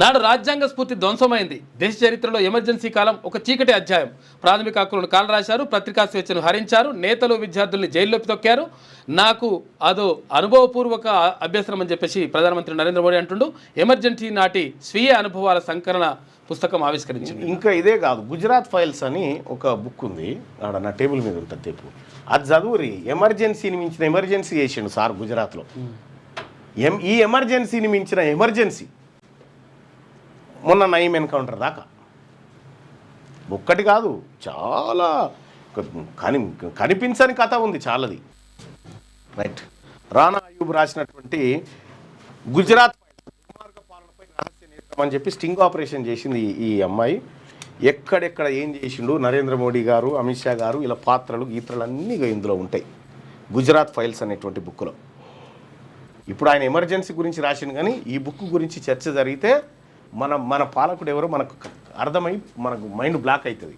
నాడు రాజ్యాంగ స్ఫూర్తి ధ్వంసమైంది. దేశ చరిత్రలో ఎమర్జెన్సీ కాలం ఒక చీకటి అధ్యాయం. ప్రాథమిక హక్కులను కాలరాశారు, పత్రికా స్వేచ్ఛను హరించారు, నేతలు విద్యార్థుల్ని జైల్లోకి తొక్కారు. నాకు అదో అనుభవపూర్వక అభ్యసనం అని చెప్పేసి ప్రధానమంత్రి నరేంద్ర మోడీ అంటుండు. ఎమర్జెన్సీ నాటి స్వీయ అనుభవాల సంకలన పుస్తకం ఆవిష్కరించింది. ఇంకా ఇదే కాదు, గుజరాత్ ఫైల్స్ అని ఒక బుక్ ఉంది, ఆడ నా టేబుల్ మీద ఉంటుంది తెప్పు, అది చదువురి. ఎమర్జెన్సీని మించిన ఎమర్జెన్సీ చేసిండు సార్ గుజరాత్లో. ఈ ఎమర్జెన్సీని మించిన ఎమర్జెన్సీ మొన్న నయీం ఎన్కౌంటర్ దాకా ఒక్కటి కాదు, చాలా కనిపించని కథ ఉంది చాలాది. రైట్. రానా అయూబ్ రాసినటువంటి గుజరాత్ దుర్మార్గ పాలనపై రహస్య నేత్రం అని చెప్పి స్టింగ్ ఆపరేషన్ చేసింది ఈ అమ్మాయి. ఎక్కడెక్కడ ఏం చేసిండు నరేంద్ర మోడీ గారు, అమిత్ షా గారు, ఇలా పాత్రలు గీత్రలు అన్నీ ఇందులో ఉంటాయి గుజరాత్ ఫైల్స్ అనేటువంటి బుక్లో. ఇప్పుడు ఆయన ఎమర్జెన్సీ గురించి రాసిండు, కానీ ఈ బుక్ గురించి చర్చ జరిగితే మన పాలకుడు ఎవరో మనకు అర్థమై మనకు మైండ్ బ్లాక్ అవుతుంది.